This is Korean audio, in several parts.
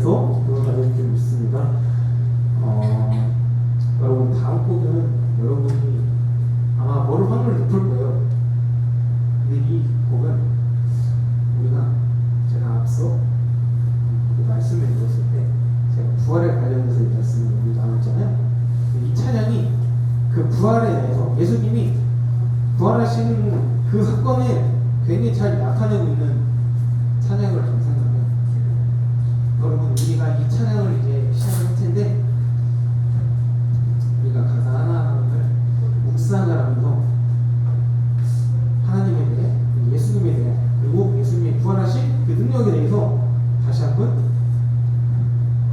계속 들어가고 있습니다. 여러분 다음 곡은 여러분이 아마 모를 확률이 높을 거예요. 근데 이 곡은 우리가 제가 앞서 말씀을 드렸을 때 제가 부활에 관련해서 말씀을 우리 나눴잖아요. 이 찬양이 그 부활에 대해서 예수님이 부활하시는 그 사건에 괜히 잘 나타내고 있는 찬양을 좀 생각해요. 여러분 우리가 이 찬양을 이제 시작할 텐데 우리가 가사 하나하나를 묵상하면서 하나님에 대해 예수님에 대해 그리고 예수님이 부활하신 그 능력에 대해서 다시 한번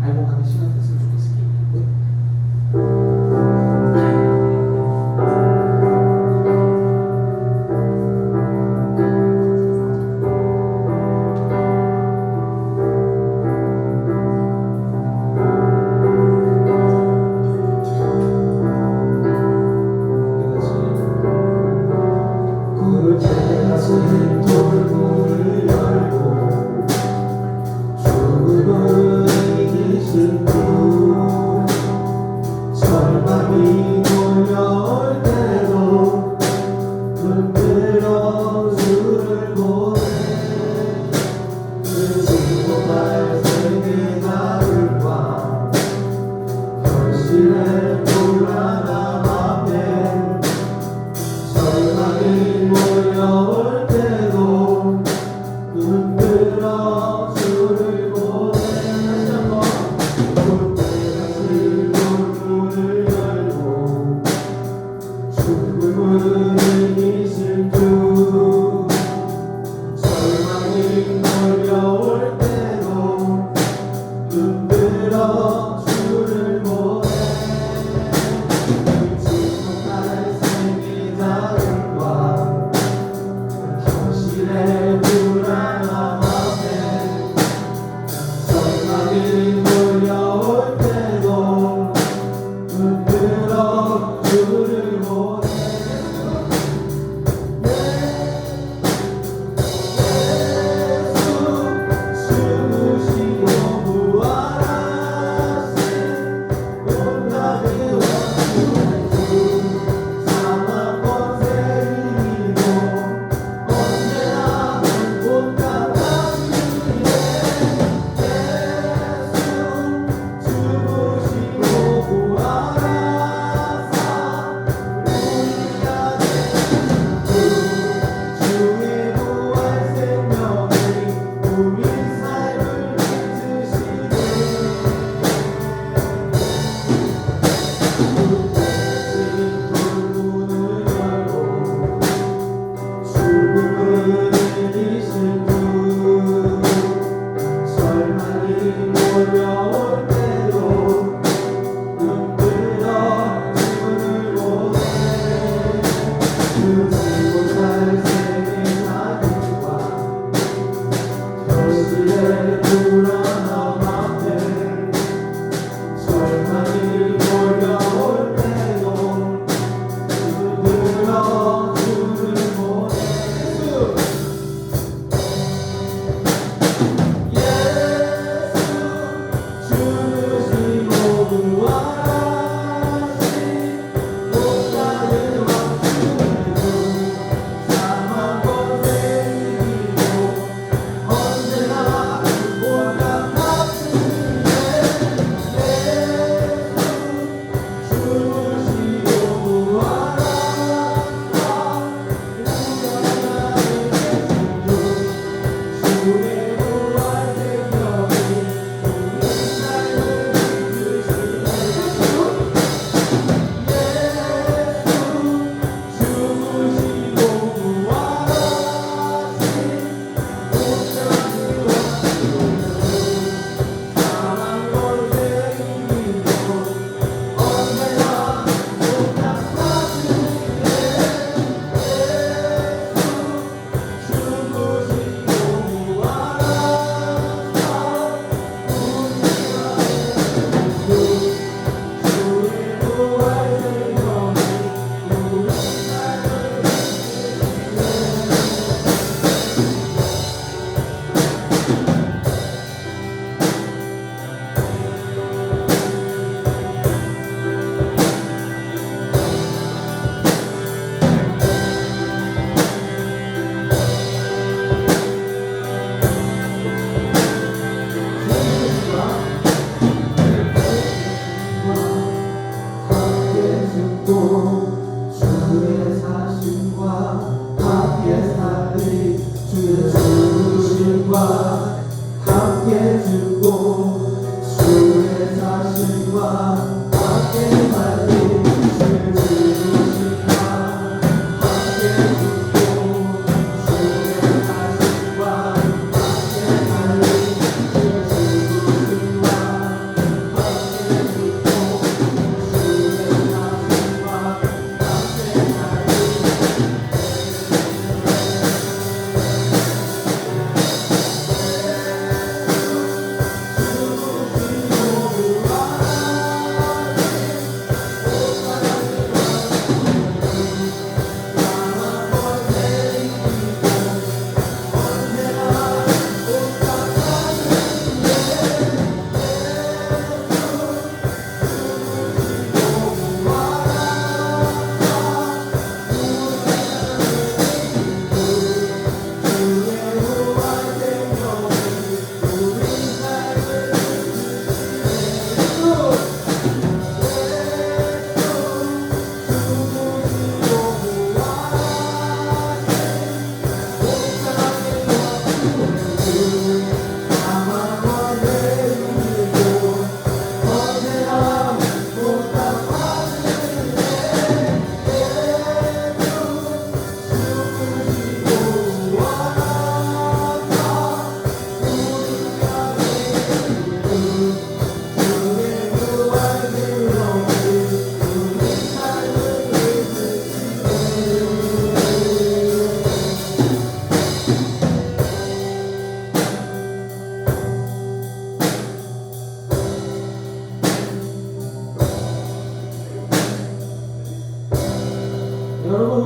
알고 가는 시간 됐으면 좋겠습니다.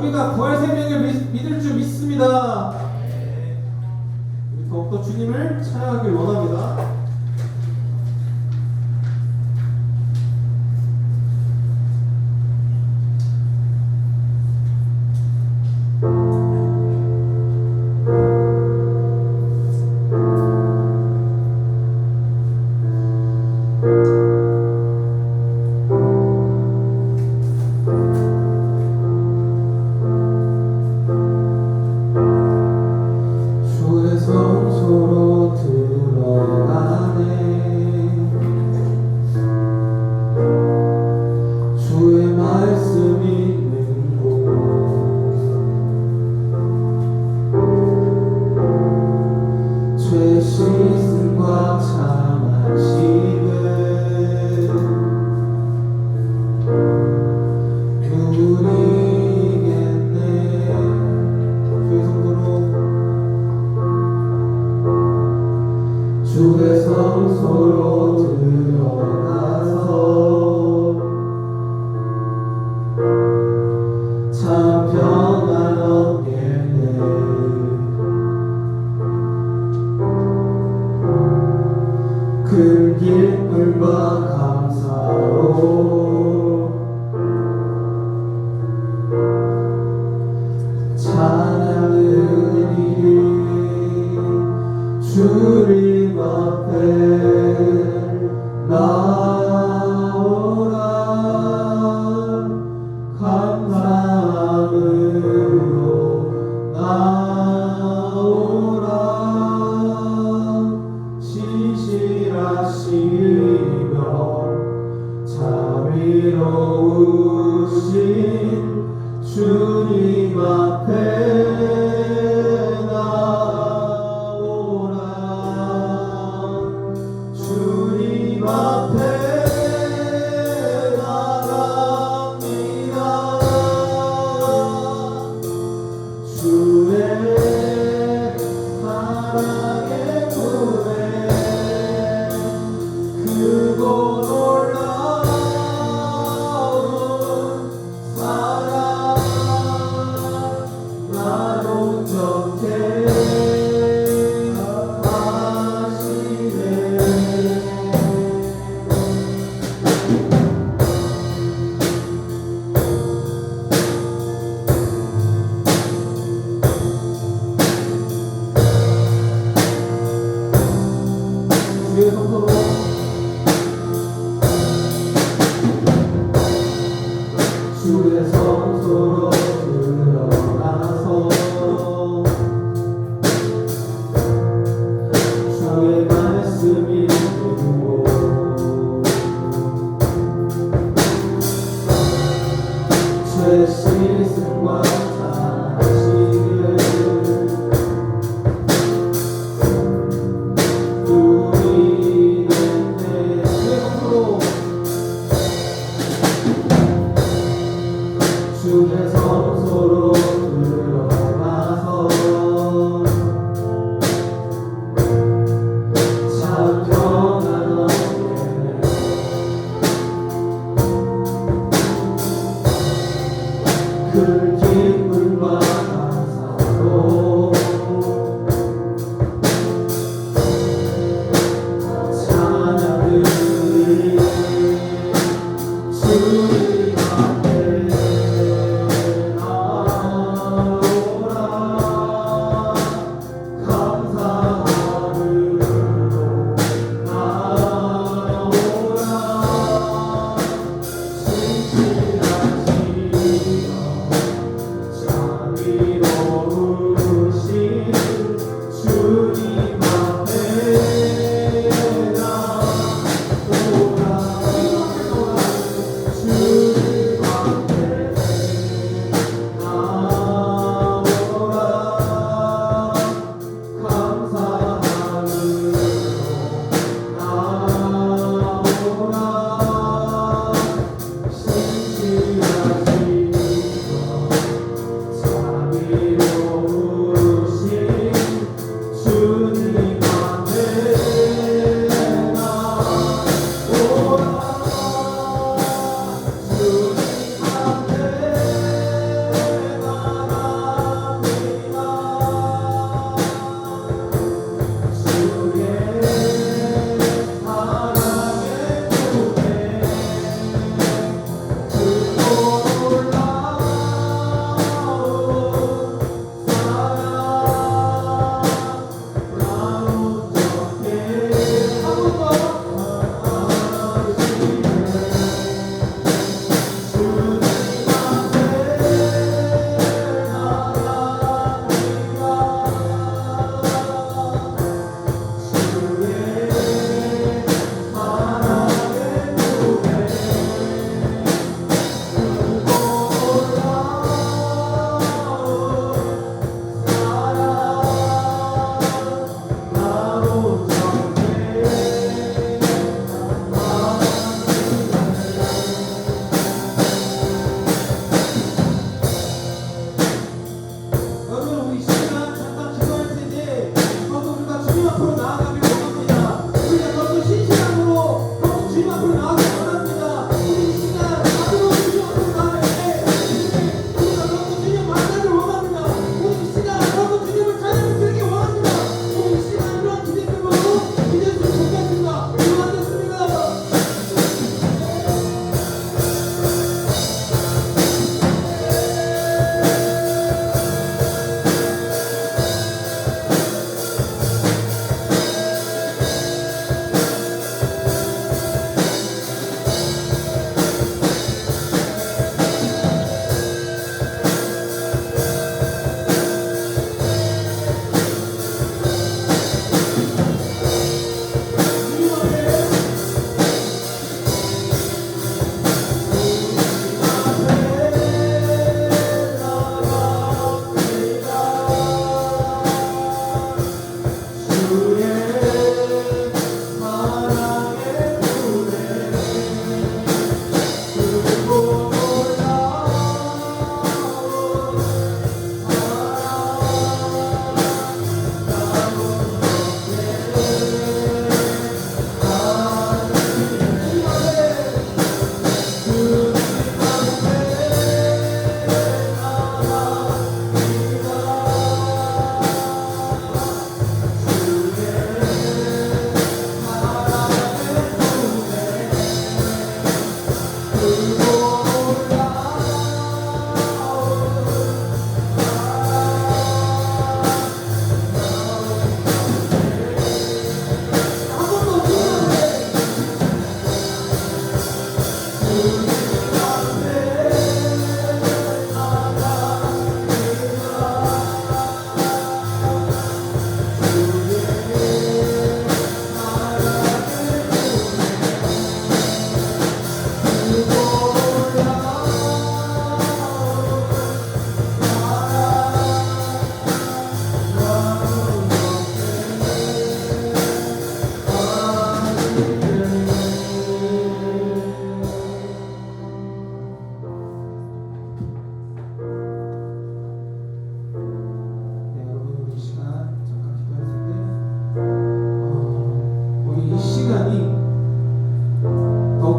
우리가 부활 생명을 믿을 줄 믿습니다. 우리 더욱더 주님을 찬양하길 원합니다. 주의 성소로 들어가네. 주의 말씀 있는 곳, 죄 씻음과 참하심은 누리겠네. 주의 성소로 들어가서 참 평안 얻겠네. 큰 기쁨과 감사로 찬양을 드리 주님 앞에 나오라. 감사함으로 나오라. 신실하시며 자비로우신 주님 앞에 나오라. 주님 앞에 나갑니다. 주의 사랑의 품에 크고 놀라운 사랑 나로 적게 하시네. 주의 성소로 주의 성소로 들어가서 주의 말씀이 있고 죄 씻음과 자식을 누리겠네. 주의 성소로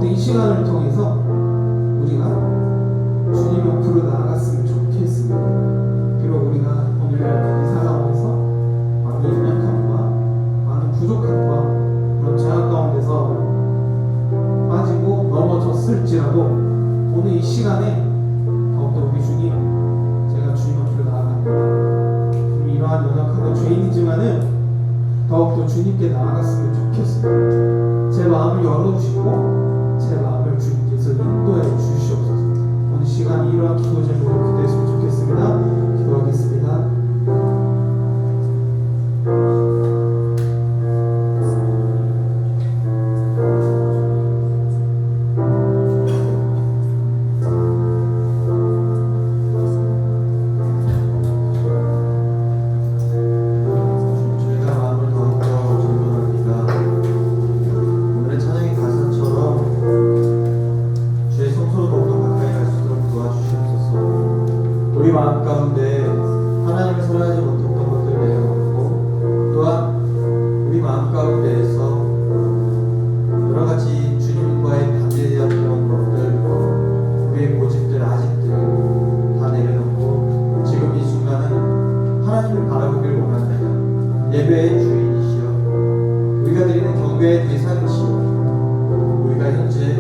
더욱더 이 시간을 통해서 우리가 주님 앞으로 나아갔으면 좋겠습니다. 비록 우리가 오늘 이 살아오면서 많은 연약함과 많은 부족함과 그런 제약 가운데서 빠지고 넘어졌을지라도 오늘 이 시간에 더욱더 우리 주님, 제가 주님 앞으로 나아갑니다. 이러한 연약하고 죄인이지만은 더욱더 주님께 나아갔으면 좋겠습니다. 제 마음을 열어주시고 제 마음을 주님께서 인도해 주시옵소서. 오늘 시간 이러한 기도 제목으로 기도했으면 좋겠습니다. 기도하겠습니다. 우리 마음 가운데 하나님을 사랑하지 못했던 것들을 내려놓고 또한 우리 마음 가운데에서 여러 가지 주님과의 반대되었던 것들, 우리의 고집들, 아집들 다 내려놓고 지금 이 순간은 하나님을 바라보길 원합니다. 예배의 주인이시여, 우리가 드리는 경배의 대상이시여, 우리가 현재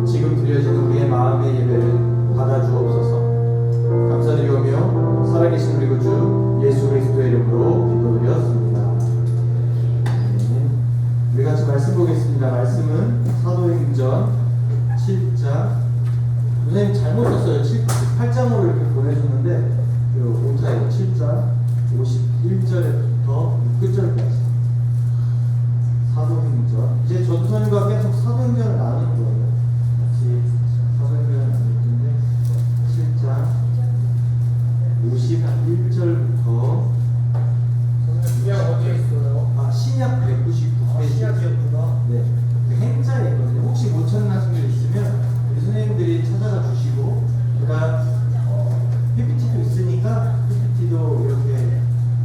지금 드려지는 우리의 마음의 예배를 받아주옵소서. 감사드리오며 살아계신 우리 구주 예수 그리스도의 이름으로 기도드렸습니다. 우리 같이 말씀 보겠습니다. 말씀은 사도행전 7장. 선생님 잘못 썼어요. 8장으로 이렇게 보내줬는데 오타예요. 7장 51절부터 끝절까지 사도행전. 이제 전도사님과 계속 사도행전을 나누는 거예요. 같이 사도행전을 나눌 텐데 7장 51절부터 신약 어디에 있어요? 신약 199페이지. 신약이었구나. 네, 행자에 있거든요. 혹시 못 찾는 분들 있으면 우리 선생님들이 찾아가 주시고, 그다음 PPT도 있으니까 PPT도 이렇게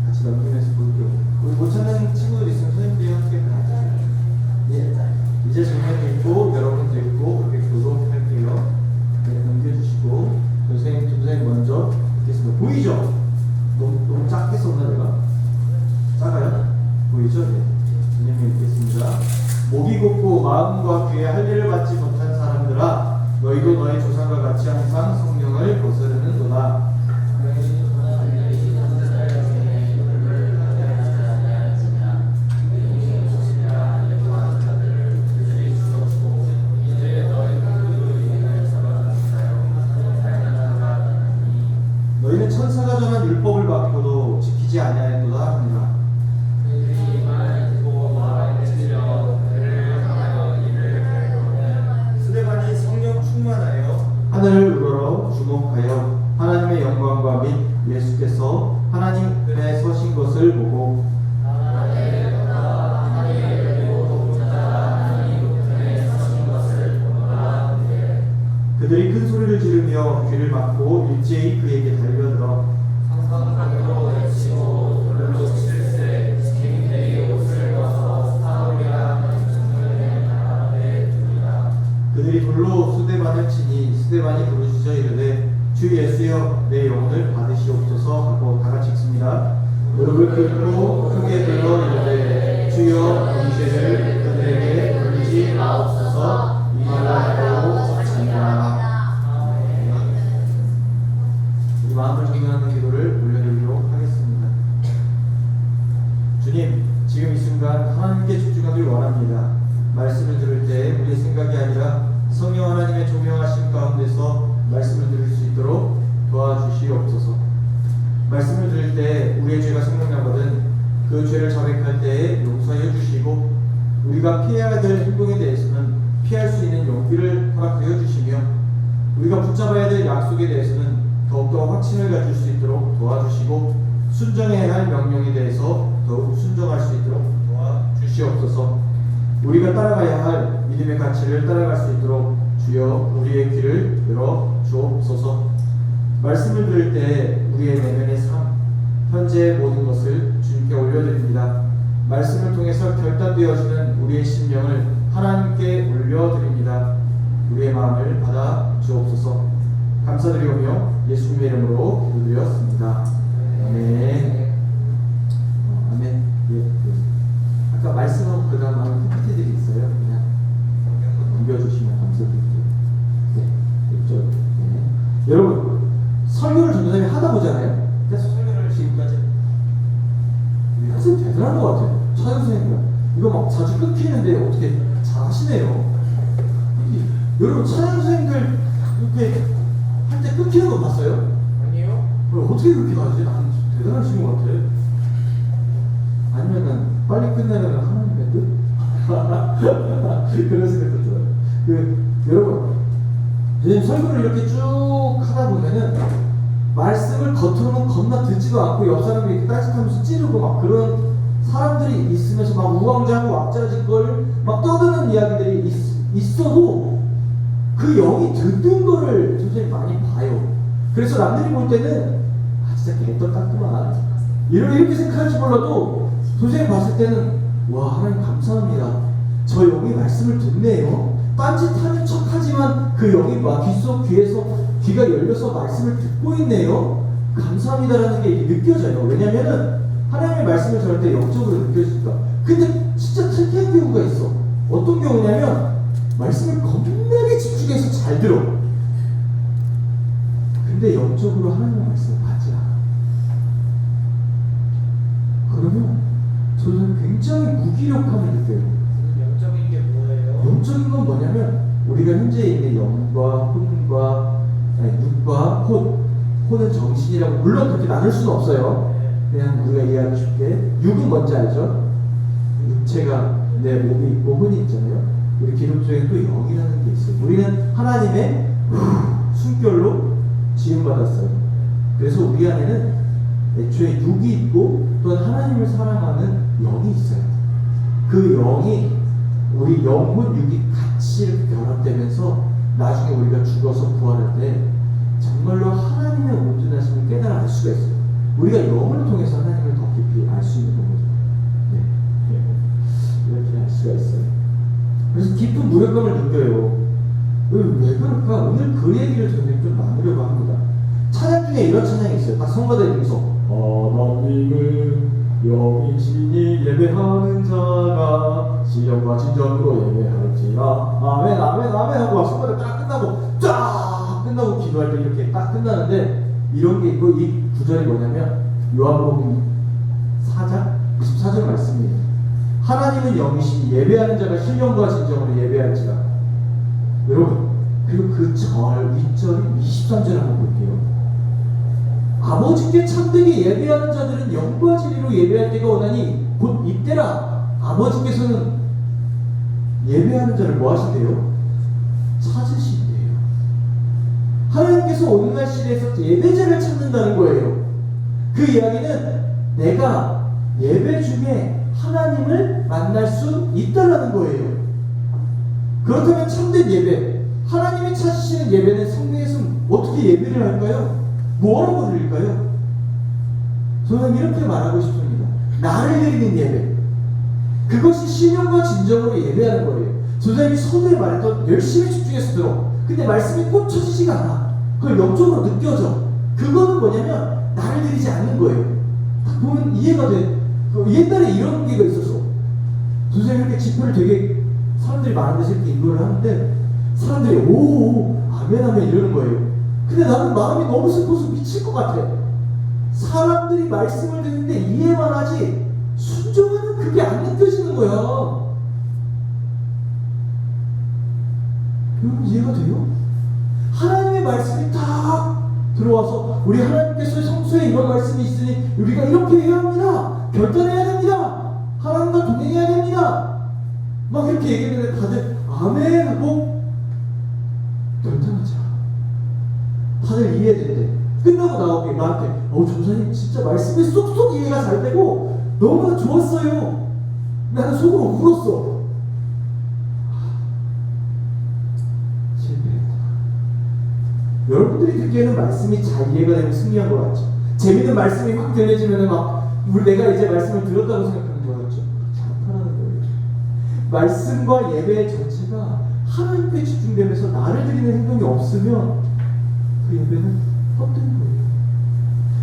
같이 넘기면서 볼게요. 우리 못 찾는 친구들 있으면 선생님들이 함께 가르쳐주세요. 예, 이제 선생님 읽고 여러분도 읽고 그렇게 교독할게요. 네, 넘겨주시고 선생님 먼저 읽겠습니다. 보이죠? 너무 작게 썼나 내가? 작아요? 보이죠? 네. 선생님 읽겠습니다. 목이 곱고 마음과 귀에 할 일을 받지 못한 사람들아, 너희도 너희 조상과 같이 항상 성령을 거스르는도다. 너희는 천사가 전한 율법을 받고도 지키지 아니하였도다 하니라. 스데반이 성령 충만하여 하늘을 우러러 주목하여 하나님의 영광과 및 예수께서 하나님의 서신 것을 보고 그들이 큰 소리를 지르며 귀를 막고 일제히 그에게 달려들어 그들이 돌로 스데반을 치니 스데반이 부르짖어 이르되 주 예수여 내 영혼을 받으시옵소서 하고 다 같이 읽습니다. 무릎을 꿇고 크게 불러 이르되 주여 범죄를 그들에게 돌리지 마옵소서 이말하고 찬양하라. 우리 마음을 정리하는 기도를 올려드리도록 하겠습니다. 주님, 지금 이 순간 하나님께 집중하길 원합니다. 말씀을 들을 때 우리의 생각이 아니라 성령 하나님의 조명하심 가운데서 말씀을 들을 수 있도록 도와주시옵소서. 말씀을 들을 때 우리의 죄가 생각나거든 그 죄를 자백할 때에 용서해 주시고, 우리가 피해야 될 행동에 대해서는 피할 수 있는 용기를 허락하여 주시며, 우리가 붙잡아야 될 약속에 대해서는 더욱더 확신을 가질 수 있도록 도와주시고, 순종해야 할 명령에 대해서 더욱 순종할 수 있도록 도와주시옵소서. 우리가 따라가야 할 믿음의 가치를 따라갈 수 있도록 주여 우리의 귀를 열어 주옵소서. 말씀을 들을 때 우리의 내면의 삶, 현재의 모든 것을 주님께 올려드립니다. 말씀을 통해서 결단되어지는 우리의 심령을 하나님께 올려드립니다. 우리의 마음을 받아 주옵소서. 감사드리오며 예수님의 이름으로 기도드렸습니다. 아멘. 아멘. 예. 아까 말씀하고 그 다음 하는 PPT들이 있어요. 그냥 넘겨주시면 감사드릴게요. 네. 6절. 네. 여러분, 설교를 전도사님이 하다 보잖아요. 계속 설교를 지금까지. 선생님 대단한 것 같아요. 차영 선생님이랑. 이거 막 자주 끊기는데 어떻게 잘하시네요. 여러분, 차영 선생님들 이렇게 할 때 끊기는 거 봤어요? 아니요. 어떻게 그렇게 하지? 나는 대단하신 것 같아. 아니면은 빨리 끝내려면 하나님의 뜻? 그런 생각도 들어요. 여러분, 선생님 설교를 이렇게 쭉 하다 보면은 말씀을 겉으로는 겁나 듣지도 않고 옆 사람이 이렇게 따뜻하면서 찌르고 막 그런 사람들이 있으면서 막 우왕좌왕 왁자지껄 막 떠드는 이야기들이 있어도 그 영이 듣는 거를 선생님 많이 봐요. 그래서 남들이 볼 때는 진짜 개떡 같구만 이렇게 생각할지 몰라도 선생님 봤을 때는 와, 하나님 감사합니다. 저 영이 말씀을 듣네요. 딴짓하는 척하지만 그 영이 막 귀가 열려서 말씀을 듣고 있네요. 감사합니다라는 게 느껴져요. 왜냐면은 하나님의 말씀을 들을 때 영적으로 느껴지니까. 근데 진짜 특이한 경우가 있어. 어떤 경우냐면 말씀을 겁나게 집중해서 잘 들어. 근데 영적으로 하나님의 말씀을 받지 않아. 그러면 저는 굉장히 무기력함을 느껴요. 영적인 게 뭐예요? 영적인 건 뭐냐면 우리가 현재 있는 영과 혼과 육과 혼은 정신이라고 물론 그렇게 나눌 수는 없어요. 그냥 우리가 이해하기 쉽게 육은 뭔지 알죠? 육체가 내 몸이 있고 혼이 있잖아요. 우리 기독교에는 또 영이라는 게 있어요. 우리는 하나님의 숨결로 지음받았어요. 그래서 우리 안에는 애초에 육이 있고 또한 하나님을 사랑하는 영이 있어요. 그 영이 우리 영혼 육이 같이 이렇게 결합되면서 나중에 우리가 죽어서 부활할 때 정말로 하나님의 온전하심을 깨달아 알 수가 있어요. 우리가 영을 통해서 하나님을 더 깊이 알 수 있는 거죠. 네. 이렇게 알 수가 있어요. 그래서 깊은 무력감을 느껴요. 왜 그럴까? 오늘 그 얘기를 저는 좀 나누려고 합니다. 찬양 중에 이런 찬양이 있어요. 딱 성가대 중에서 하나님을 영이시니 예배하는 자가 신령과 진정으로 예배할지라 아멘 아멘 아멘 하고 막 성가대 딱 끝나고 기도할 때 이렇게 딱 끝나는데 이런 게 있고 이 구절이 뭐냐면 요한복음 4장 24절 말씀이에요. 하나님은 영이시니 예배하는 자가 신령과 진정으로 예배할지라. 여러분, 그리고 그 절 윗절이 23절 한번 볼게요. 아버지께 참되게 예배하는 자들은 영과 진리로 예배할 때가 오나니 곧 이때라. 아버지께서는 예배하는 자를 뭐 하신대요? 찾으신대요. 하나님께서 오늘날 시대에서 예배자를 찾는다는 거예요. 그 이야기는 내가 예배 중에 하나님을 만날 수 있다라는 거예요. 그렇다면 참된 예배, 하나님이 찾으시는 예배는 성경에서 어떻게 예배를 할까요? 뭐라고 드릴까요? 저는 이렇게 말하고 싶습니다. 나를 드리는 예배, 그것이 신령과 진정으로 예배하는 거예요. 선생님이 서두에 말했던 열심히 집중해서 들어. 근데 말씀이 꽂혀지지가 않아. 그걸 영적으로 느껴져. 그거는 뭐냐면 나를 드리지 않는 거예요. 딱 보면 이해가 돼. 옛날에 이런 게 있었어. 선생님 이렇게 집회를 되게 사람들이 많은 데서 이렇게 인도를 하는데 사람들이 오 아멘 아멘 이러는 거예요. 근데 나는 마음이 너무 슬퍼서 미칠 것 같아. 사람들이 말씀을 듣는데 이해만 하지 순종하는 그게 안 느껴지는 거야. 여러분 이해가 돼요? 하나님의 말씀이 딱 들어와서 우리 하나님께서 성수에 이런 말씀이 있으니 우리가 이렇게 해야 합니다. 결단해야 됩니다. 하나님과 동행해야 됩니다. 막 이렇게 얘기했는데 다들 아멘 하고 결단하자. 다들 이해된대. 끝나고 나오게 나한테 전사님 진짜 말씀이 쏙쏙 이해가 잘 되고 너무나 좋았어요. 나는 속으로 울었어. 실패했다. 여러분들이 듣기에는 말씀이 잘 이해가 되면 승리한 것 같죠. 재밌는 말씀이 확 들려지면 막 내가 이제 말씀을 들었다고 생각하는 것 같죠. 잘못하라는 거예요. 말씀과 예배 전체가 하나님께 집중되면서 나를 드리는 행동이 없으면 그 예배는 헛된 거예요.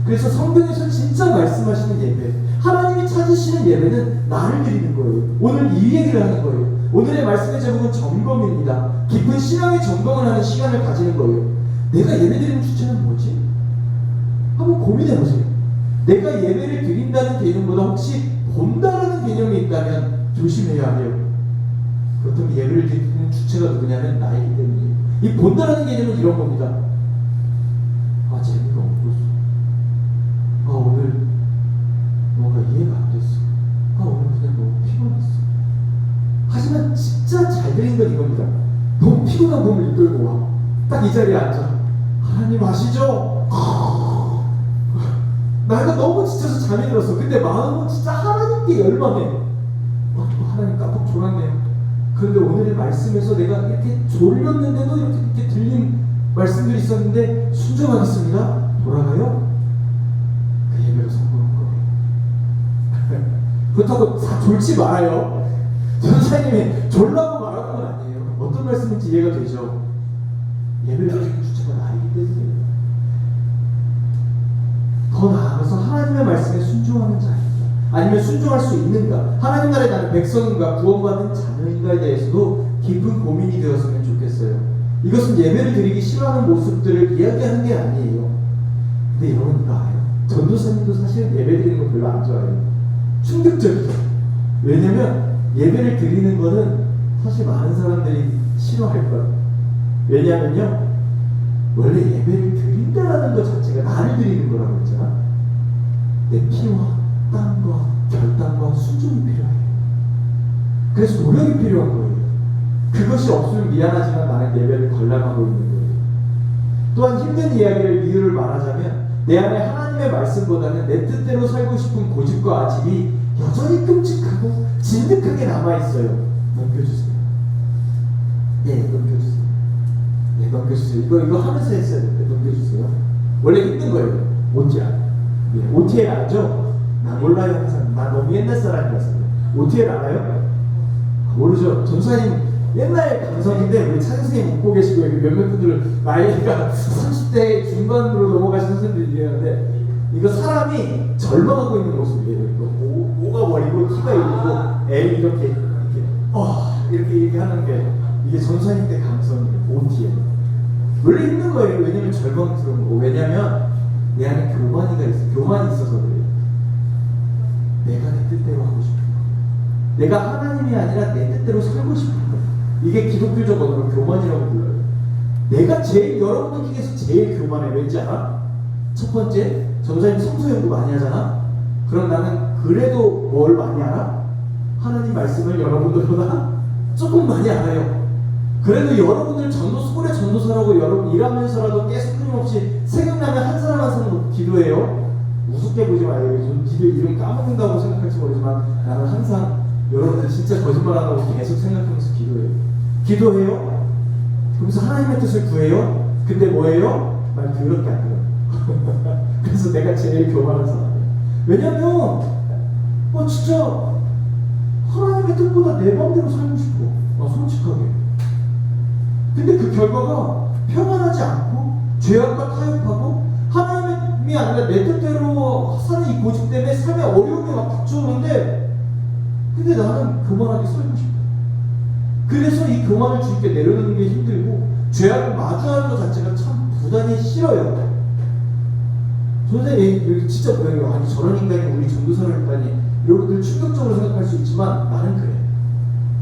그래서 성경에서 진짜 말씀하시는 예배, 하나님이 찾으시는 예배는 나를 드리는 거예요. 오늘 이 얘기를 하는 거예요. 오늘의 말씀의 제목은 점검입니다. 깊은 신앙의 점검을 하는 시간을 가지는 거예요. 내가 예배 드리는 주체는 뭐지? 한번 고민해 보세요. 내가 예배를 드린다는 개념보다 혹시 본다라는 개념이 있다면 조심해야 해요. 그렇다면 예배를 드리는 주체가 누구냐면 나이기 때문이에요. 이 본다라는 개념은 이런 겁니다. 아, 재미가 없었어. 아, 오늘 뭔가 이해가 안 됐어. 아, 오늘 그냥 너무 피곤했어. 하지만 진짜 잘 드린 건 이겁니다. 너무 피곤한 몸을 이끌고 와. 딱 이 자리에 앉아. 하나님 아시죠? 내가 너무 지쳐서 잠이 들었어. 근데 마음은 진짜 하나님께 열망해. 또 하나님 깜빡 졸았네요. 그런데 오늘의 말씀에서 내가 이렇게 졸렸는데도 이렇게 들린 말씀들이 있었는데 순종하겠습니다. 돌아가요? 그 예배로 성공한 거예요. 그렇다고 다 졸지 말아요. 전사님이 졸라고 말하는 건 아니에요. 어떤 말씀인지 이해가 되죠? 예배를 드리는 주체가 나이기 때문이에요. 더 나아가서 하나님의 말씀에 순종하는 자입니다. 아니면 순종할 수 있는가? 하나님 나라에 나는 백성인가? 구원받은 자녀인가에 대해서도 깊은 고민이 되었으면 좋겠어요. 이것은 예배를 드리기 싫어하는 모습들을 이야기하는 게 아니에요. 근데 여러분 이거 알아요? 전도사님도 사실 예배 드리는 거 별로 안 좋아해요. 충격적이죠. 왜냐면 예배를 드리는 거는 사실 많은 사람들이 싫어할 거예요. 왜냐면요, 원래 예배를 드린다라는 것 자체가 나를 드리는 거라고 했잖아. 내 피와 땀과 결단과 순종이 필요해요. 그래서 노력이 필요한 거예요. 그것이 없으면 미안하지만 나는 예배를 관람하고 있는 거예요. 또한 힘든 이유를 말하자면 내 안에 하나님의 말씀보다는 내 뜻대로 살고 싶은 고집과 아집이 여전히 끔찍하고 진득하게 남아있어요. 넘겨주세요. 네, 넘겨주세요. 네, 넘겨주세요. 이거 하면서 했어야 되는데 넘겨주세요. 원래 힘든 거예요. OTR. 네, OTR 알죠? 나 몰라요 항상. 나 너무 옛날 사람이라서. OTR 알아요? 모르죠. 전사님 옛날 감성인데 우리 찬스님 웃고 계시고 여기 몇몇 분들은 나이가 30대 중반으로 넘어가신 선생님들이 얘기하는데 이거 사람이 절망하고 있는 모습이에요. 이거 오가 버리고 키가 이르고 L 이렇게 하는 게 이게 전사님 때 감성이에요. OT에 원래 힘든 거예요. 왜냐면 절망스러운 거고, 왜냐면 내 안에 교만이 있어서 그래요. 내가 내 뜻대로 하고 싶은 거, 내가 하나님이 아니라 내 뜻대로 살고 싶은 거, 이게 기독교적 언어로 교만이라고 불러요. 내가 여러분들 중에서 제일 교만해. 왠지 알아? 첫 번째, 전사님 성서연구 많이 하잖아. 그럼 나는 그래도 뭘 많이 알아? 하나님 말씀을 여러분들보다 조금 많이 알아요. 그래도 여러분들 서울의 전도사라고 여러분 일하면서라도 계속 끊임없이 생각나면 한 사람 한 사람 기도해요. 우습게 보지 마요. 기도 이름 까먹는다고 생각할지 모르지만 나는 항상 여러분들 진짜 거짓말 안 하고 계속 생각하면서 기도해요. 그러면서 하나님의 뜻을 구해요. 근데 뭐예요? 말 더럽게 안 들어요. 그래서 내가 제일 교만한 사람이에요. 왜냐면 진짜 하나님의 뜻보다 내 마음대로 살고 싶어. 솔직하게. 근데 그 결과가 평안하지 않고 죄악과 타협하고 하나님이 아니라 내 뜻대로 사는 이 고집 때문에 삶에 어려움이 막 닥쳐오는데, 근데 나는 교만하게 살고 싶어. 그래서 이 교만을 주님께 내려놓는 게 힘들고 죄악을 마주하는 것 자체가 참 부단히 싫어요. 선생님 진짜 그래요. 아니 저런 인간이 우리 전도사를 했다니, 여러분들 충격적으로 생각할 수 있지만 나는 그래.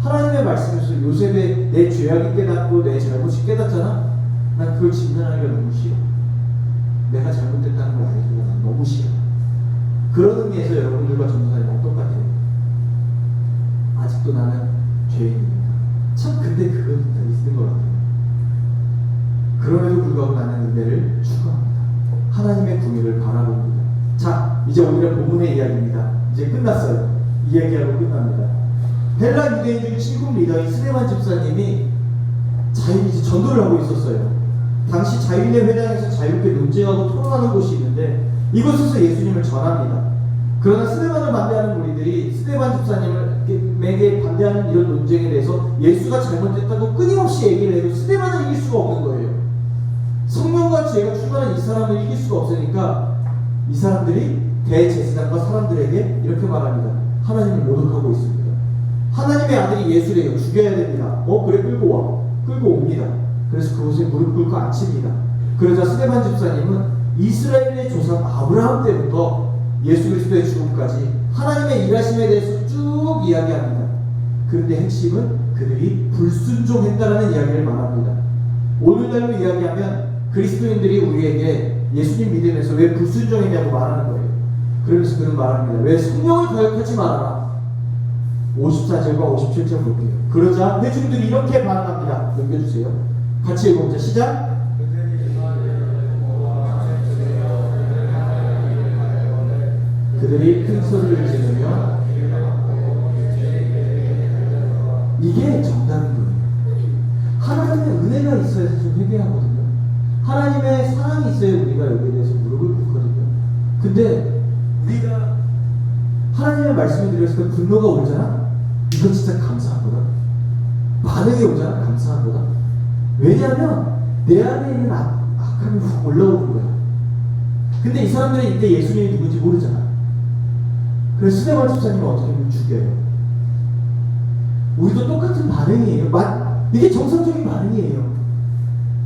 하나님의 말씀에서 요셉의 내 죄악이 깨닫고 내 잘못이 깨닫잖아. 난 그걸 진단하기가 너무 싫어. 내가 잘못됐다는 걸 알기가 난 너무 싫어. 그런 의미에서 여러분들과 전도사님은 똑같아요. 아직도 나는 죄인이니까. 참 근데 그건 있는 것 같아요. 그럼에도 불구하고 나는 은혜를 추구합니다. 하나님의 궁유를 바라봅니다. 자, 이제 오늘의 본문의 이야기입니다. 이제 끝났어요. 이 얘기하고 끝납니다. 헬라 유대인 중 7국 리더인 스데반 집사님이 이제 전도를 하고 있었어요. 당시 자유인의 회당에서 자유롭게 논쟁하고 토론하는 곳이 있는데 이곳에서 예수님을 전합니다. 그러나 스데반을 반대하는 무리들이 스데반 집사님을 스데반에게 반대하는 이런 논쟁에 대해서 예수가 잘못했다고 끊임없이 얘기를 해도 스데반을 이길 수가 없는 거예요. 성령과 지혜가 충만한 이 사람을 이길 수가 없으니까 이 사람들이 대제사장과 사람들에게 이렇게 말합니다. 하나님을 모독하고 있습니다. 하나님의 아들이 예수래요. 죽여야 됩니다. 그래 끌고 와. 끌고 옵니다. 그래서 그곳에 무릎 꿇고 앉힙니다. 그러자 스데반 집사님은 이스라엘의 조상 아브라함 때부터 예수 그리스도의 죽음까지 하나님의 일하심에 대해서 쭉 이야기합니다. 그런데 핵심은 그들이 불순종했다라는 이야기를 말합니다. 오늘날로 이야기하면 그리스도인들이 우리에게 예수님 믿으면서 왜 불순종했냐고 말하는 거예요. 그러면서 그는 말합니다. 왜 성령을 거역하지 말아라. 54절과 57절 볼게요. 그러자 회중들이 이렇게 반응합니다. 넘겨주세요. 같이 읽어보자. 시작. 그들이 큰 소리를 지르며 이게 정답인 거예요. 하나님의 은혜가 있어야 사실 회개하거든요. 하나님의 사랑이 있어야 우리가 여기에 대해서 무릎을 꿇거든요. 근데 우리가 하나님의 말씀을 드렸을 때 분노가 오잖아. 이건 진짜 감사한 거다. 반응이 오잖아. 감사한 거다. 왜냐하면 내 안에 있는 악함이 확 올라오는 거야. 근데 이 사람들은 이때 예수님이 누군지 모르잖아. 그래서 스데반 집사님은 어떻게 보면 죽여요. 우리도 똑같은 반응이에요. 이게 정상적인 반응이에요.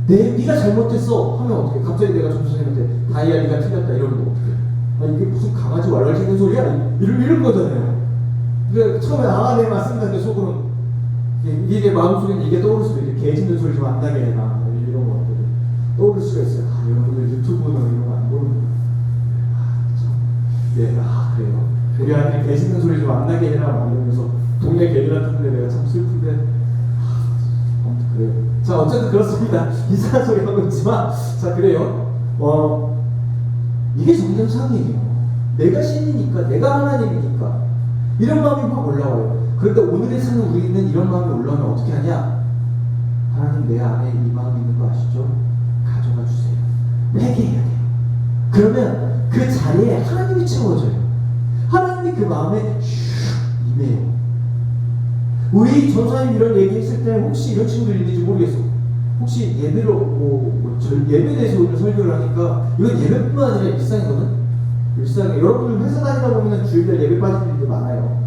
네가 잘못했어 하면 어떻게? 갑자기 내가 전도사님한테 다이아리가 틀렸다 이러면 어떻게? 이게 무슨 강아지 왈왈 짖는 소리야? 이럴 거잖아요. 그러니까 처음에 네 맞습니다. 근데 속으로 이게 마음속에는 이게 떠오를 수도 있고 개 짖는 소리 좀 안 나게 해라 이런 거 떠오를 수가 있어요. 여러분들 유튜브나 이런 거 안 보는 거예요. 그래요. 우리 아들이 개 짖는 소리 좀 안 나게 해라 막 이러면서 동네 개들한테 내가 참 슬픈데 그래요. 자 어쨌든 그렇습니다. 이상한 소리 하고 있지만 자 그래요. 이게 정상이에요. 내가 신이니까 내가 하나님이니까 이런 마음이 확 올라와요. 그런데 오늘의 사는 우리는 이런 마음이 올라오면 어떻게 하냐? 하나님 내 안에 이 마음이 있는 거 아시죠? 가져가 주세요. 회개해야 돼요. 그러면 그 자리에 하나님이 채워져요. 하나님이 그 마음에 임해요. 우리 전사님 이런 얘기했을 때 혹시 이런 친구들 있는지 모르겠어. 혹시 예배로 예배에 대해서 오늘 설교를 하니까 이건 예배뿐만 아니라 일상이거든. 일상에 여러분들 회사 다니다 보면 주일날 예배 빠지는 일도 많아요.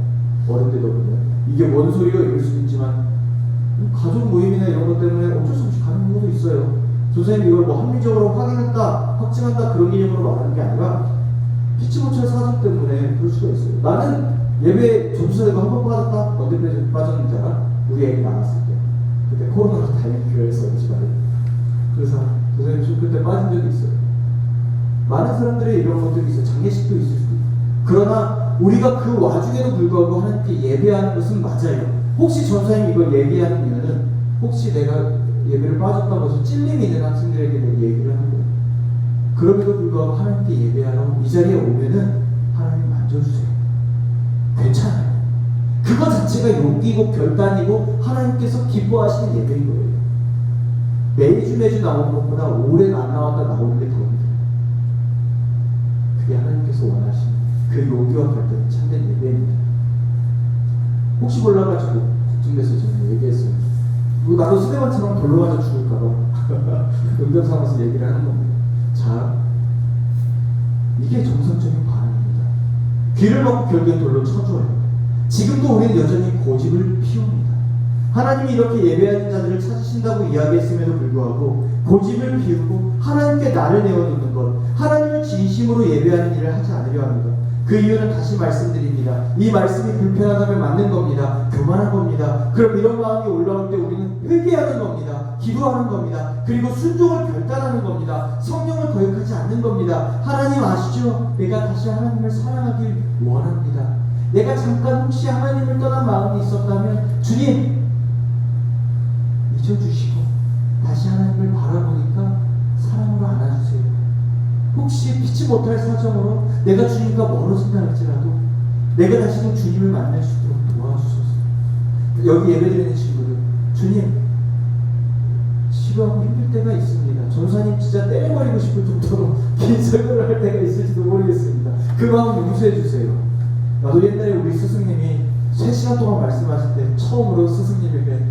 어른들도 이게 뭔 소리가 이럴 수도 있지만 가족 모임이나 이런 것 때문에 어쩔 수 없이 가는 경우도 있어요. 전사님 이걸 합리적으로 확인했다, 확증한다 그런 개념으로 말하는 게 아니라 피치 못할 사정 때문에 그럴 수가 있어요. 나는 예배 전도사되고 한 번 빠졌다. 언제 빠졌는지 알아? 우리 애기 나갔을 때. 그때 코로나로 다행히 교회에서 오지 말고. 그래서 선생님 그때 빠진 적이 있어요. 많은 사람들이 이런 것들이 있어요. 장례식도 있을 수도 있고. 그러나 우리가 그 와중에도 불구하고 하나님께 예배하는 것은 맞아요. 혹시 전사님 이걸 예배하는 이유는 혹시 내가 예배를 빠졌다고 해서 찔림이 있는 학생들에게 내가 얘기를 하는 거예요. 그럼에도 불구하고 하나님께 예배하러 이 자리에 오면은 하나님 만져주세요. 괜찮아요. 그거 자체가 용기고 결단이고 하나님께서 기뻐하시는 예배인 거예요. 매주 나오는 것보다 오래 안 나왔다 나오는 게 더 힘들어요. 그게 하나님께서 원하시는 그 용기와 결단이 참된 예배입니다. 혹시 몰라가지고 걱정돼서 제가 얘기했어요. 나도 스데반처럼 돌로 맞아 죽을까봐 응답 삼아서 얘기를 하는 겁니다. 자, 이게 정상적인 반응입니다. 귀를 막고 결국엔 돌로 쳐줘요. 지금도 우리는 여전히 고집을 피웁니다. 하나님이 이렇게 예배하는 자들을 찾으신다고 이야기했음에도 불구하고 고집을 피우고 하나님께 나를 내어놓는 것, 하나님을 진심으로 예배하는 일을 하지 않으려 합니다. 그 이유는 다시 말씀드립니다. 이 말씀이 불편하다면 맞는 겁니다. 교만한 겁니다. 그럼 이런 마음이 올라올 때 우리는 회개하는 겁니다. 기도하는 겁니다. 그리고 순종을 결단하는 겁니다. 성령을 거역하지 않는 겁니다. 하나님 아시죠? 내가 다시 하나님을 사랑하길 원합니다. 내가 잠깐 혹시 하나님을 떠난 마음이 있었다면 주님 잊어주시고 다시 하나님을 바라보니까 사랑으로 안아주세요. 혹시 피치 못할 사정으로 내가 주님과 멀어진다 할지라도 내가 다시금 주님을 만날 수 있도록 도와주소서. 여기 예배드리는 친구들, 주님 지루하고 힘들 때가 있습니다. 전사님 진짜 때려버리고 싶을 정도로 긴 설교를 할 때가 있을지도 모르겠습니다. 그 마음 용서해 주세요. 나도 옛날에 우리 스승님이 3시간 동안 말씀하실 때 처음으로 스승님에게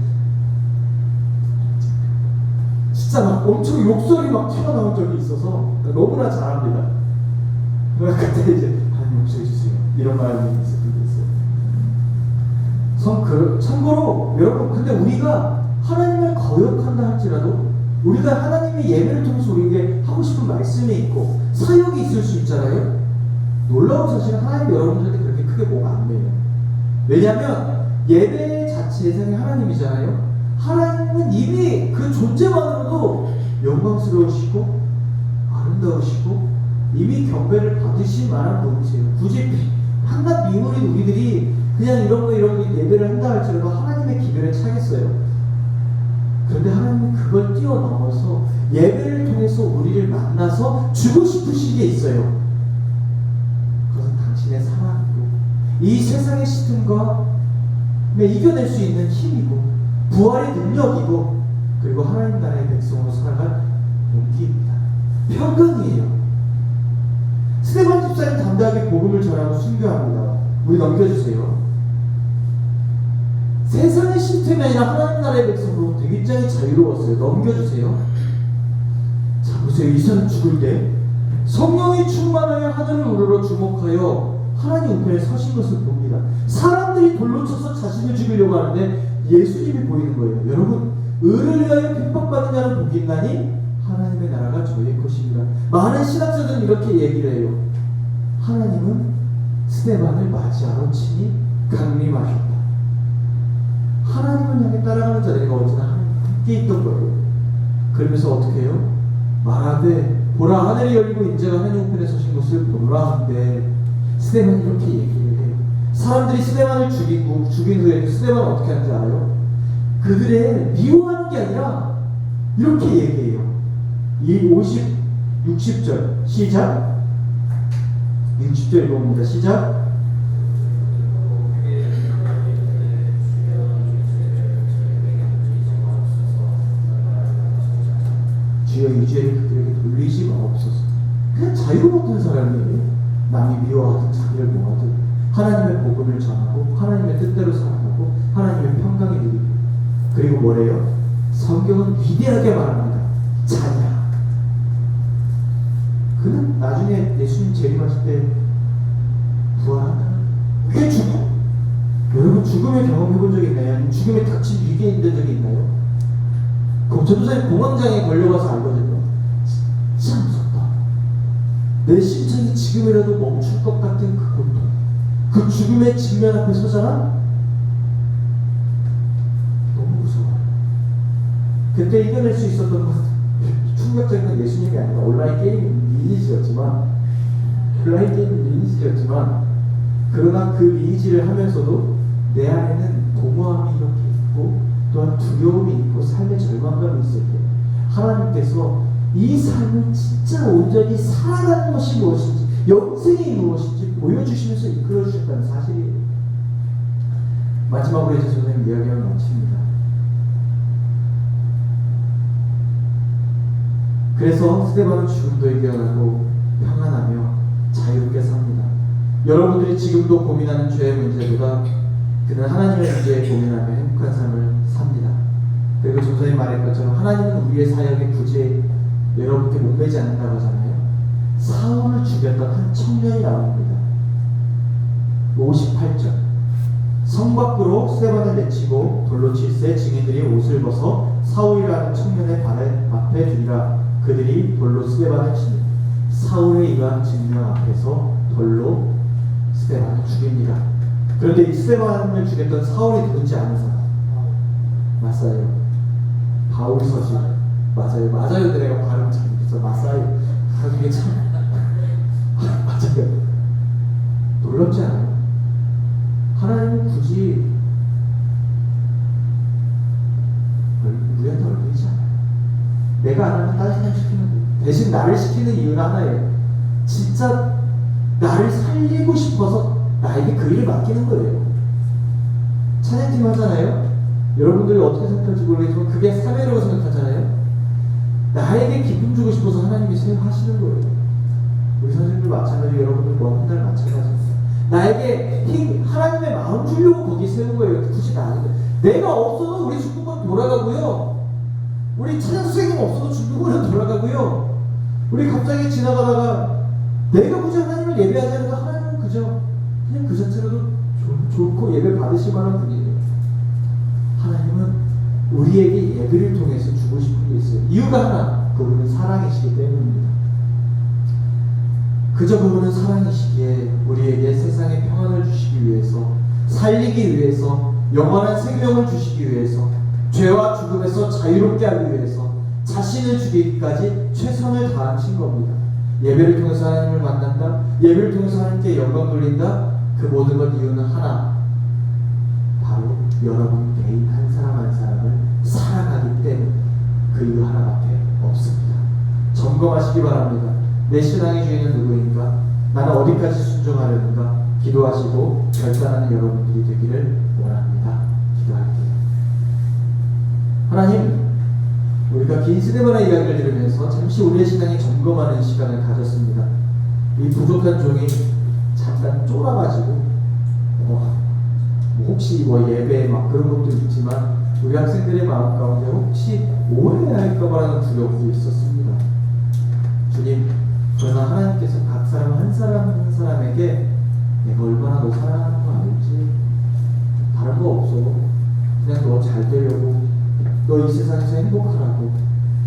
진짜 막 엄청 욕설이 막 튀어나온 적이 있어서 너무나 잘합니다. 그때 이제 하나님 용서해 주세요 이런 말이 있었던 게 있어요. 참고로 여러분, 근데 우리가 하나님을 거역한다 할지라도 우리가 하나님의 예배를 통해서 우리에게 하고 싶은 말씀이 있고 사역이 있을 수 있잖아요. 놀라운 사실은 하나님 여러분들한테 그렇게 크게 뭐가 안 돼요. 왜냐하면 예배 자체 예상이 하나님이잖아요. 하나님은 이미 그 존재만으로도 영광스러우시고 아름다우시고 이미 경배를 받으실 만한 분이세요. 굳이 한낱 미물인 우리들이 그냥 이런 거 예배를 한다 할지라도 하나님의 기별에 차겠어요. 그런데 하나님은 그걸 뛰어넘어서 예배를 통해서 우리를 만나서 주고 싶으신 게 있어요. 그것은 당신의 사랑이고 이 세상의 시든과 이겨낼 수 있는 힘이고 부활의 능력이고 그리고 하나님 나라의 백성으로 살아갈 용기입니다. 평강이에요. 스데반 집사님 담대하게 복음을 전하고 순교합니다. 우리 넘겨주세요. 세상의 시스템이 아니라 하나님 나라의 백성으로 굉장히 자유로웠어요. 넘겨주세요. 자, 보세요. 이 사람 죽을 때 성령이 충만하여 하늘을 우러러 주목하여 하나님 우편에 서신 것을 봅니다. 사람들이 돌로 쳐서 자신을 죽이려고 하는데 예수님이 보이는 거예요. 여러분, 의를 위하여 핍박받는 자는 복이 있나니 하나님의 나라가 저희의 것입니다. 많은 신학자들은 이렇게 얘기를 해요. 하나님은 스데반을 맞이하러 친히 강림하셨다. 하나님을 향해 따라가는 자들과 언제나 함께 있던 거예요. 그러면서 어떻게 해요? 말하되 보라 하늘이 열리고 인자가 하나님 우편에 서신 것을 보노라 하는데 스데반이 이렇게 얘기를 해요. 사람들이 스데반을 죽인 후에 스데반은 어떻게 하는지 알아요? 그들의 미워하는 게 아니라 이렇게 얘기해요. 이 60절 시작. 60절 읽어봅니다. 시작. 주여 이 죄를 그들에게 돌리지 마옵소서. 그냥 자유로웠던 사람이에요. 남이 미워하든 자기를 모하든 하나님의 복음을 전하고 하나님의 뜻대로 살아가고 하나님의 평강을 누리고 그리고 뭐래요? 성경은 위대하게 말합니다. 자냐. 그는 나중에 예수님 재림하실 때 부활한다. 그게 죽음. 여러분 죽음의 경험해본 적이 있나요? 아니면 죽음에 닥친 위기에 있는 적이 있나요? 전도사님 공황장애 걸려가서 알거든요. 진짜 무섭다. 내 심장이 지금이라도 멈출 것 같은 그 고통, 그 죽음의 직면 앞에 서잖아? 너무 무서워요. 그때 이겨낼 수 있었던 건 충격적인 건 예수님이 아니라 온라인 게임 리니지였지만 그러나 그 리니지를 하면서도 내 안에는 공허함이 이렇게 있고 또한 두려움이 있고 삶의 절망감이 있을 때 하나님께서 이 삶을 진짜 온전히 살아가는 것이 무엇인지 영생이 무엇인지 보여주시면서 이끌어주셨다는 사실이에요. 마지막으로 이제 선생님 이야기를 마칩니다. 그래서 스데반은 죽음도 이겨나고 평안하며 자유롭게 삽니다. 여러분들이 지금도 고민하는 죄의 문제보다 그는 하나님의 문제에 고민하며 행복한 삶을 삽니다. 그리고 전선이 말한 것처럼 하나님은 우리의 사역에 굳이 여러분께 목매지 않는다고 하잖아요. 사울을 죽였던 한 청년이 나옵니다. 58절 성 밖으로 스데반을 내치고 돌로 칠세 증인들이 옷을 벗어 사울이라는 청년의 발 앞에 두리라. 그들이 돌로 스데반을 치니 사울의 이러한 증명 앞에서 돌로 스데반을 죽입니다. 그런데 이 스데반을 죽였던 사울이 누군지 아는 사람? 맞아요. 바울 서신. 맞아요. 내가 발음 잘못했어. 맞아요. 그게 참 맞아요. 놀랍지 않아요? 하나님은 굳이 우리한테 얼굴이지 않아요. 내가 안 하면 다른 사람 시키는 거예요. 대신 나를 시키는 이유는 하나예요. 진짜 나를 살리고 싶어서 나에게 그 일을 맡기는 거예요. 찬양팀 하잖아요. 여러분들이 어떻게 생각할지 모르겠지만 그게 사회라고 생각하잖아요. 나에게 기쁨 주고 싶어서 하나님이 하시는 거예요. 우리 선생님들 마찬가지고 여러분들 먼 날 마찬가지입니다. 나에게 하나님의 마음 주려고 거기 세운 거예요. 굳이 나는 내가 없어도 우리 중국은 돌아가고요. 우리 찬양 선생님 없어도 중국은 돌아가고요. 우리 갑자기 지나가다가 내가 굳이 하나님을 예배하지 않아도 하나님은 그냥 그 자체로도 좋고 예배 받으실 만한 분이에요. 하나님은 우리에게 예배를 통해서 주고 싶은 게 있어요. 이유가 하나, 그분은 사랑이시기 때문입니다. 그저 그분은 사랑이시기에 우리에게 세상의 평안을 주시기 위해서, 살리기 위해서, 영원한 생명을 주시기 위해서, 죄와 죽음에서 자유롭게 하기 위해서 자신을 주기까지 최선을 다하신 겁니다. 예배를 통해서 하나님을 만난다, 예배를 통해서 하나님께 영광 돌린다, 그 모든 것 이유는 하나, 바로 여러분 개인 한 사람 한 사람을 사랑하기 때문에 그 이유 하나밖에 없습니다. 점검하시기 바랍니다. 내 신앙의 주인은 누구인가? 나는 어디까지 순종하려는가? 기도하시고 결단하는 여러분들이 되기를 원합니다. 기도할게요. 하나님, 우리가 긴 시대만의 이야기를 들으면서 잠시 우리의 신앙이 점검하는 시간을 가졌습니다. 이 부족한 종이 잠깐 쫄아가지고 혹시 예배 막 그런 것도 있지만 우리 학생들의 마음 가운데 혹시 오해할까봐라는 두려움도 있었습니다. 주님, 그러나 하나님께서 각 사람 한 사람에게 내가 얼마나 너 사랑하는 거 알지? 다른 거 없어. 그냥 너 잘 되려고, 너 이 세상에서 행복하라고,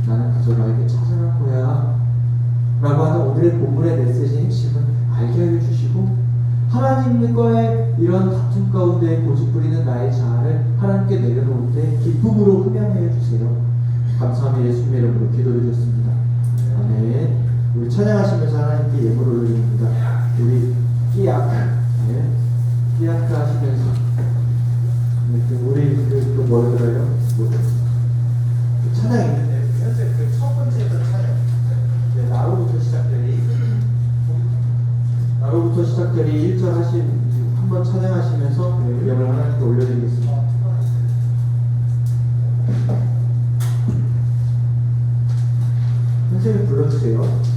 나는 그저 너에게 찾아갈 거야 라고 하는 오늘의 본문의 메시지의 핵심은 알게 해주시고, 하나님과의 이런 다툼 가운데 고집부리는 나의 자아를 하나님께 내려놓을 때 기쁨으로 흠양해 주세요. 감사함의 예수님의 이름으로 기도드렸습니다. 아멘. 우리 찬양하시면서 하나님께 예물을 올립니다. 우리 끼약, 끼약 하시면서 우리 또 뭐더라요? 찬양입니다. 현재 그 첫 번째 찬양. 네, 나로부터 시작되리 1절 하신 한번 찬양하시면서 예물을 하나님께 올려드리겠습니다. 선생님 불러주세요.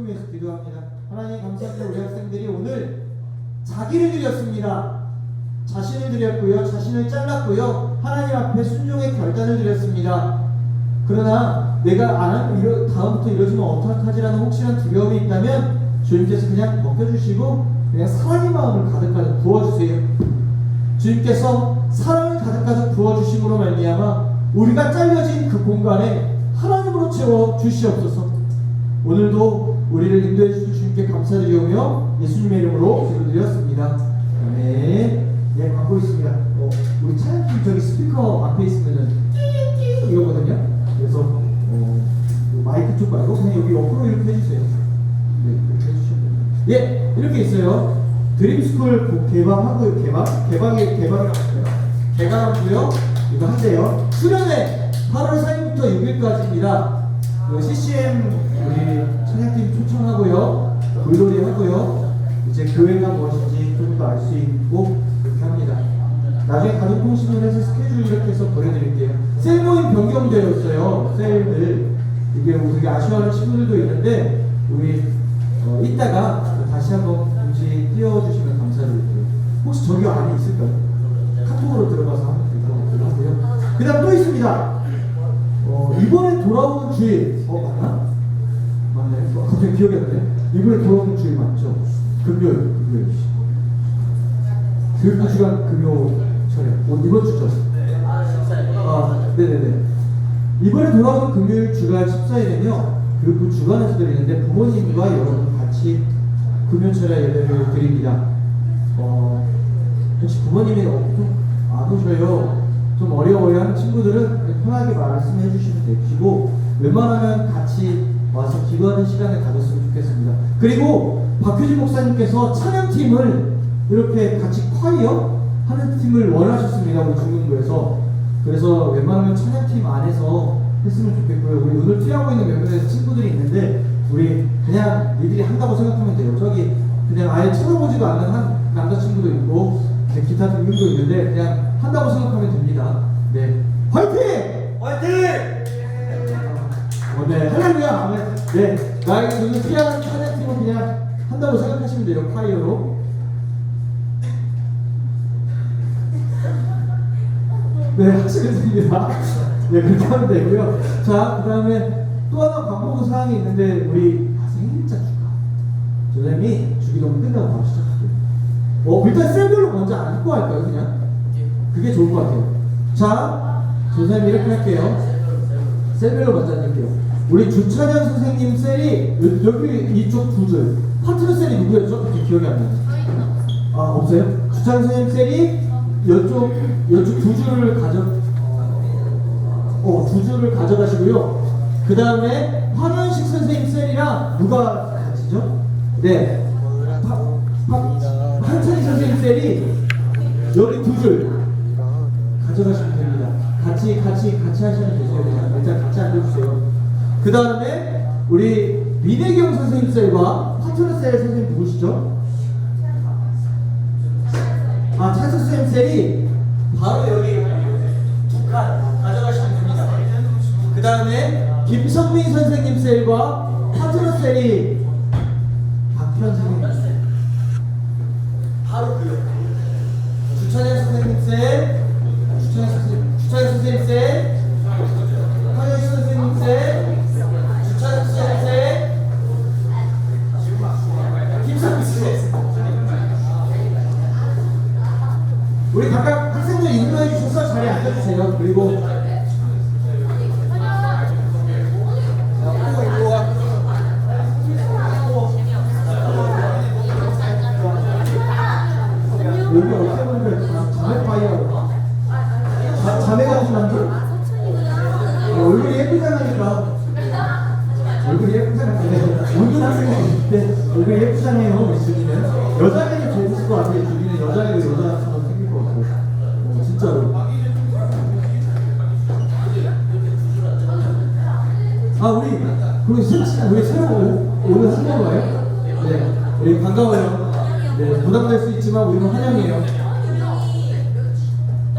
헌금해서 기도합니다. 하나님 감사합니다. 우리 학생들이 오늘 자기를 드렸습니다. 자신을 드렸고요. 자신을 잘랐고요. 하나님 앞에 순종의 결단을 드렸습니다. 그러나 내가 안 하면 다음부터 이러지면 어떡하지라는 혹시나 두려움이 있다면 주님께서 그냥 먹여주시고 그냥 사랑의 마음을 가득가득 부어주세요. 주님께서 사랑을 가득가득 부어주심으로 말미암아 우리가 잘려진 그 공간에 하나님으로 채워주시옵소서. 오늘도 우리를 인도해 주신 주님께 감사드리오며 예수님의 이름으로 기도드렸습니다. 아멘. 네, 광고 있습니다. 우리 찬양팀 저기 스피커 앞에 있으면은 띵띵 이러거든요. 그래서 마이크 쪽 말고 그냥 여기 옆으로 이렇게 해주세요. 네, 이렇게 해주시면 됩니다. 예, 이렇게 있어요. 드림스쿨 개방이라고 했어요. 개강하고요. 이거 한대요. 수련회 8월 4일부터 6일까지입니다. 그 CCM 우리 찬양팀 초청하고요, 물놀이 하고요, 이제 교회가 무엇인지 좀 더 알 수 있고 그렇게 합니다. 나중에 가족통신을 해서 스케줄 이렇게 해서 보내드릴게요. 셀 모임 변경되었어요. 셀들 이게 되게 아쉬워하는 친구들도 있는데 우리 이따가 다시 한번 공지 띄워주시면 감사드릴게요. 혹시 저기 안에 있을까요? 카톡으로 들어가서 하면 될 것 같기도 하고요. 그 다음 또 있습니다. 이번에 돌아오는 주일 맞나? 맞네. 갑자기 기억이 안 나네. 이번에 돌아오는 주일 맞죠? 금요일. 교육부 주간 금요 철회. 이번 주죠? 네네네. 이번에 돌아오는 금요일 주간 14일에는요, 교육부 주간에서 드리는데 부모님과 여러분 같이 금요 철회 예배를 드립니다. 혹시 부모님이 좀 안 오셔요, 좀 어려워요 하는 친구들은 편하게 말씀해 주시면 되시고, 웬만하면 같이 와서 기도하는 시간을 가졌으면 좋겠습니다. 그리고 박효진 목사님께서 찬양팀을 이렇게 같이 콰이어 하는 팀을 원하셨습니다. 우리 중등부에서. 그래서 웬만하면 찬양팀 안에서 했으면 좋겠고요. 우리 오늘 뛰어하고 있는 몇몇 친구들이 있는데 우리 그냥 니들이 한다고 생각하면 돼요. 저기 그냥 아예 쳐다보지도 않는 한 남자친구도 있고 기타 등등도 있는데 그냥 한다고 생각하면 됩니다. 네, 화이팅! 화이팅! 네, 할렐루야! 네, 나에게 눈을 피하는 찬양팀은 그냥 한다고 생각하시면 돼요. 콰이어로. 네, 하시면 됩니다. 네, 그렇게 하면 되고요. 자, 그 다음에 또 하나 광고 사항이 있는데 우리 생일자 축하. 선생님이 주기도문 끝나고 바로 시작할게요. 일단 셀별로 먼저 안고 할까요, 그냥? 그게 좋을 것 같아요. 자, 선생님 이렇게 할게요. 셀별로 먼저 앉을게요. 우리 주찬양 선생님 셀이 여기 이쪽 두 줄. 파트너 셀이 누구였죠? 그렇게 기억이 안 나요. 없어요? 주찬양 선생님 셀이 이쪽 두 줄을 두 줄을 가져가시고요. 그 다음에 황현식 선생님 셀이랑 누가 같이죠? 네. 한찬희 선생님 셀이 여기 두 줄 가져가시면 됩니다. 같이 하시면 되세요. 일단 같이 앉아주세요. 그 다음에 우리 민혜경 선생님 셀과 파트너 셀 선생님 누구시죠? 찬 선생님 셀이 바로 여기 두 칸 가져가시면 됩니다. 그 다음에 김성민 선생님 셀과 파트너 셀이 박현 선생님 셀 바로 그요. 주찬양 선생님 셀, 주찬양 선생님 셀, 황현식 선생님 셀, 주찬양 선생님 셀, 김성민 셀. 우리 각각 학생들 인도해 주셔서 자리에 앉아주세요. 그리고 여기 어떻게 보면 자매 파이어 자매가 오시면 얼굴이 예쁘잖아요. 얼굴이 예쁘잖아요. 모든 학생들 얼굴이 예쁘잖아요. 주기는 여자애가 제일 있을 것 같아요. 주기는 여자애가 여자처럼 생길 것 같고 진짜로. 우리 새로 오늘 한번 와요? 네, 우리 반가워요. 네, 부담될 수 있지만 우리는 환영이에요.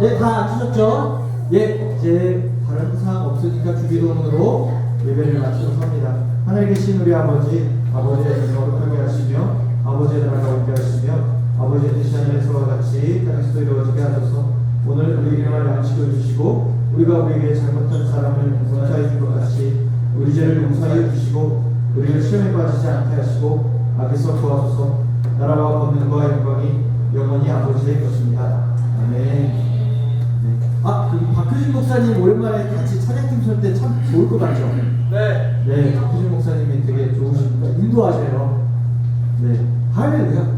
네, 다 앉으셨죠? 예, 이제 다른 사항 없으니까 주기도문으로 예배를 마치도록 합니다. 하늘에 계신 우리 아버지의 이름을 거룩하게 하시며 아버지의 나라가 오게 하시며 아버지의 뜻이 하늘에서와 같이 땅에서도 이루어지게 하소서. 오늘 우리에게만 양식을 주시고 우리가 우리에게 잘못한 사람을 용서해 준 것 같이 우리 죄를 용서해 주시고 우리를 시험에 빠지지 않게 하시고 악에서 구하소서. 나라와 권능과 영광이 영원히 아버지의 것입니다. 아멘. 네. 그 박효진 목사님 오랜만에 같이 찬양팀 설 때 참 좋을 것 같죠? 네. 네, 박효진 목사님이 되게 좋으십니다. 인도하세요. 네, 할렐루야.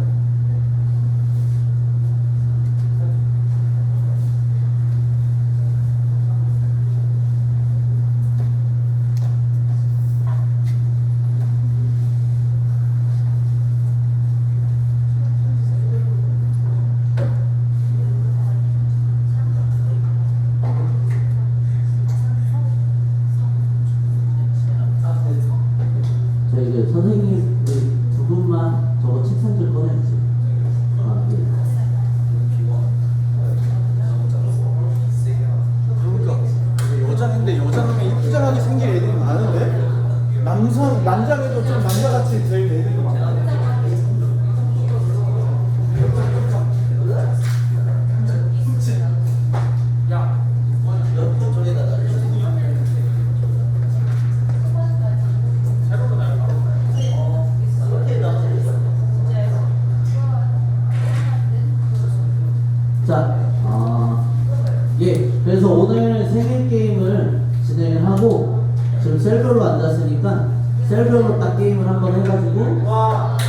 예, 그래서 오늘 생일 게임을 진행을 하고 지금 셀별로 앉았으니까 셀별로 딱 게임을 한번 해가지고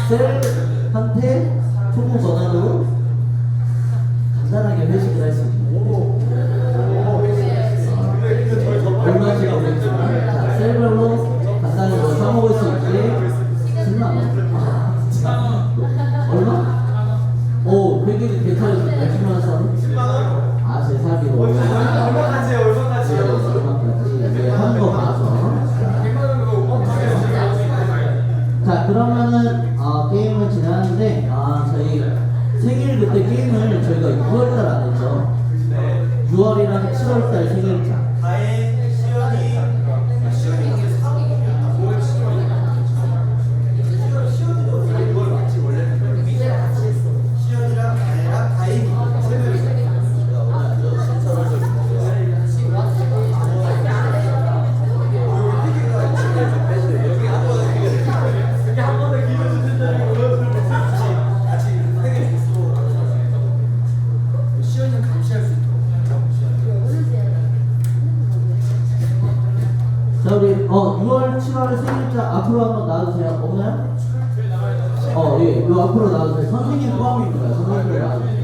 셀한테 초보 권한으로 간단하게 회식을 할 수 있는 얼마인지 모르겠지만 자, 셀별로 간단히 뭐 사먹을 수 있게 10만원 얼마? 오, 회계는 괜찮아요. 몇십만 원 써? 아, 제 사비로. 얼마까지 얼마까지? 얼마까지? 한거 봐서. 자, 그러면은 게임을 진행하는데 저희 생일 그때 게임을 저희가 6월달 안 했죠. 6월이랑 7월달 생일자. 다혜, 시연이, 시연이랑 다혜랑 다혜이 시연이는 감시할 수 있도록. 자, 우리 6월, 7월 생일자 앞으로 한번 나와주세요. 없나요? 예, 요 앞으로 나와주세요. 선생님 포함입니다. 선생님 나와주세요.